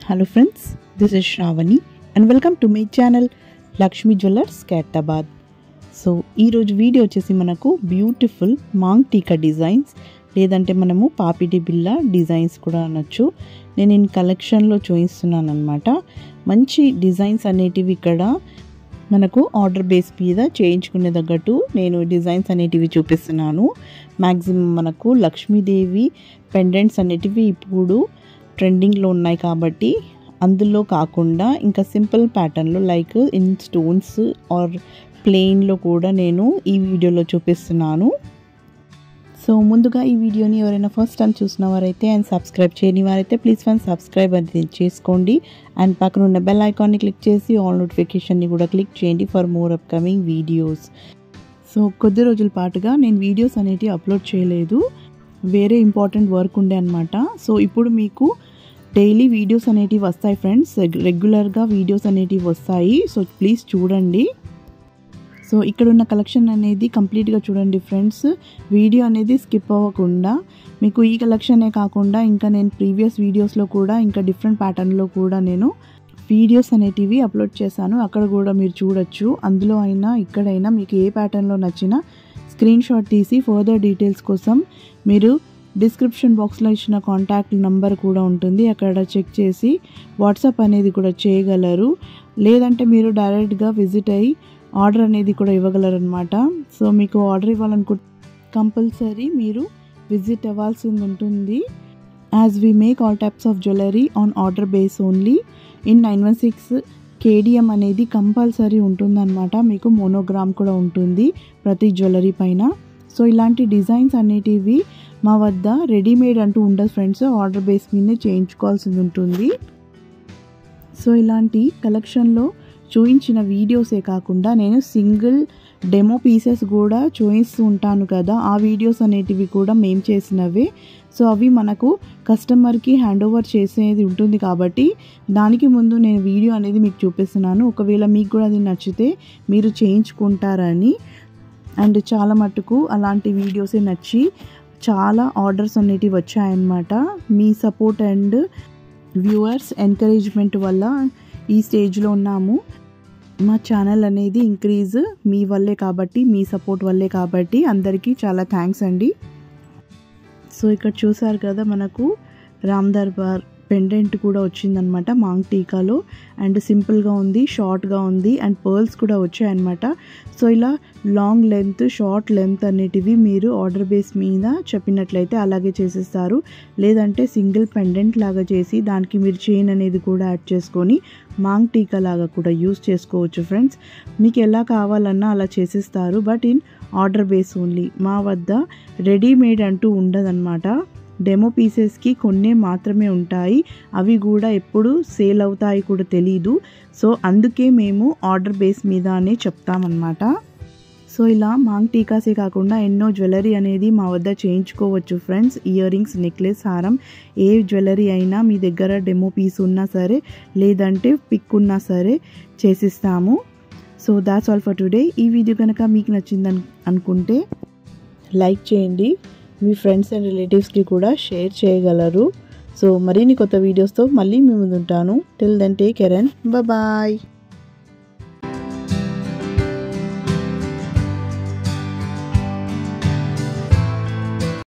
Hello friends, this is Shravani and welcome to my channel Lakshmi Jewellers Khairtabad. So ఈరోజు video వచ్చేసి మనకు beautiful Mang టీకా designs లేదంటే మనము పాపిడి బిళ్ళ డిజైన్స్ కూడా అనొచ్చు. నేను ఈ కలెక్షన్లో చూపిస్తున్నాను అనమాట. మంచి డిజైన్స్ అనేటివి ఇక్కడ మనకు ఆర్డర్ బేస్ మీద చేయించుకునే తగ్గట్టు నేను డిజైన్స్ అనేటివి చూపిస్తున్నాను. మ్యాక్సిమం మనకు లక్ష్మీదేవి పెండెంట్స్ అనేటివి ఇప్పుడు ట్రెండింగ్లో ఉన్నాయి కాబట్టి అందులో కాకుండా ఇంకా సింపుల్ ప్యాటర్న్లో లైక్ ఇన్ స్టోన్స్ ఆర్ ప్లెయిన్లో కూడా నేను ఈ వీడియోలో చూపిస్తున్నాను. సో ముందుగా ఈ వీడియోని ఎవరైనా ఫస్ట్ టైం చూసిన వారైతే అండ్ సబ్స్క్రైబ్ చేయని వారైతే ప్లీజ్ సబ్స్క్రైబ్ అనేది చేసుకోండి అండ్ పక్కన ఉన్న బెల్ ఐకాన్ని క్లిక్ చేసి ఆల్ నోటిఫికేషన్ని కూడా క్లిక్ చేయండి for more upcoming videos. So కొద్ది రోజుల పాటుగా నేను వీడియోస్ అనేవి అప్లోడ్ చేయలేదు, వేరే ఇంపార్టెంట్ వర్క్ ఉండే అనమాట. సో ఇప్పుడు మీకు డైలీ వీడియోస్ అనేటివి వస్తాయి ఫ్రెండ్స్, రెగ్యులర్గా వీడియోస్ అనేటివి వస్తాయి. సో ప్లీజ్ చూడండి. సో ఇక్కడ ఉన్న కలెక్షన్ అనేది కంప్లీట్గా చూడండి ఫ్రెండ్స్, వీడియో అనేది స్కిప్ అవ్వకుండా. మీకు ఈ కలెక్షనే కాకుండా ఇంకా నేను ప్రీవియస్ వీడియోస్లో కూడా ఇంకా డిఫరెంట్ ప్యాటర్న్లో కూడా నేను వీడియోస్ అనేటివి అప్లోడ్ చేశాను, అక్కడ కూడా మీరు చూడొచ్చు. అందులో అయినా ఇక్కడైనా మీకు ఏ ప్యాటర్న్లో నచ్చినా స్క్రీన్ షాట్ తీసి ఫర్దర్ డీటెయిల్స్ కోసం మీరు డిస్క్రిప్షన్ బాక్స్లో ఇచ్చిన కాంటాక్ట్ నెంబర్ కూడా ఉంటుంది, అక్కడ చెక్ చేసి వాట్సాప్ అనేది కూడా చేయగలరు. లేదంటే మీరు డైరెక్ట్గా విజిట్ అయ్యి ఆర్డర్ అనేది కూడా ఇవ్వగలరు అనమాట. సో మీకు ఆర్డర్ ఇవ్వాలనుకుంటే కంపల్సరీ మీరు విజిట్ అవ్వాల్సింది ఉంటుంది. As we make all types of jewellery on order base only in 916 KDM అనేది కంపల్సరీ ఉంటుందన్నమాట. మీకు మోనోగ్రామ్ కూడా ఉంటుంది ప్రతి జ్యువెలరీ పైన. సో ఇలాంటి డిజైన్స్ అనేటివి మా వద్ద రెడీమేడ్ అంటూ ఉండదు ఫ్రెండ్స్, ఆర్డర్ బేస్ మీదే చేయించుకోవాల్సింది ఉంటుంది. సో ఇలాంటి కలెక్షన్లో చూపించిన వీడియోసే కాకుండా నేను సింగిల్ డెమో పీసెస్ కూడా చూపిస్తూ ఉంటాను కదా, ఆ వీడియోస్ అనేటివి కూడా మేము చేసినవే. సో అవి మనకు కస్టమర్కి హ్యాండ్ ఓవర్ చేసేది ఉంటుంది కాబట్టి దానికి ముందు నేను వీడియో అనేది మీకు చూపిస్తున్నాను. ఒకవేళ మీకు కూడా అది నచ్చితే మీరు చేయించుకుంటారని. అండ్ చాలా మటుకు అలాంటి వీడియోసే నచ్చి చాలా ఆర్డర్స్ అనేటివి వచ్చాయన్నమాట. మీ సపోర్ట్ అండ్ వ్యూవర్స్ ఎంకరేజ్మెంట్ వల్ల ఈ స్టేజ్లో ఉన్నాము. మా ఛానల్ అనేది ఇంక్రీజ్ మీ వల్లే కాబట్టి, మీ సపోర్ట్ వల్లే కాబట్టి అందరికీ చాలా థ్యాంక్స్ అండి. సో ఇక్కడ చూసారు కదా మనకు రామ్ దర్బార్ పెండెంట్ కూడా వచ్చిందనమాట మాంగ్ టీకాలో. అండ్ సింపుల్గా ఉంది, షార్ట్గా ఉంది అండ్ పర్ల్స్ కూడా వచ్చాయన్నమాట. సో ఇలా లాంగ్ లెంత్ షార్ట్ లెంత్ అనేటివి మీరు ఆర్డర్ బేస్ మీద చెప్పినట్లయితే అలాగే చేసేస్తారు. లేదంటే సింగిల్ పెండెంట్ లాగా చేసి దానికి మీరు చైన్ అనేది కూడా యాడ్ చేసుకొని మాంగ్ టీకా లాగా కూడా యూస్ చేసుకోవచ్చు ఫ్రెండ్స్. మీకు ఎలా కావాలన్నా అలా చేసేస్తారు, but in order base only. మా వద్ద రెడీమేడ్ అంటూ ఉండదన్నమాట. డెమో పీసెస్కి కొన్నే మాత్రమే ఉంటాయి, అవి కూడా ఎప్పుడు సేల్ అవుతాయి కూడా తెలీదు. సో అందుకే మేము ఆర్డర్ బేస్ మీదనే చెప్తామన్నమాట. సో ఇలా మాంగ్ టీకాసే కాకుండా ఎన్నో జ్యువెలరీ అనేది మా వద్ద చేయించుకోవచ్చు ఫ్రెండ్స్. ఇయర్ రింగ్స్, నెక్లెస్, హారం, ఏ జ్యువెలరీ అయినా మీ దగ్గర డెమో పీస్ ఉన్నా సరే లేదంటే పిక్ ఉన్నా సరే చేసిస్తాము. So that's all for today. ఈ వీడియో కనుక మీకు నచ్చిందని అనుకుంటే లైక్ చేయండి, మీ ఫ్రెండ్స్ అండ్ రిలేటివ్స్కి కూడా షేర్ చేయగలరు. సో మరిన్ని కొత్త వీడియోస్తో మళ్ళీ మీ ముందు ఉంటాను. Till then take care and bye.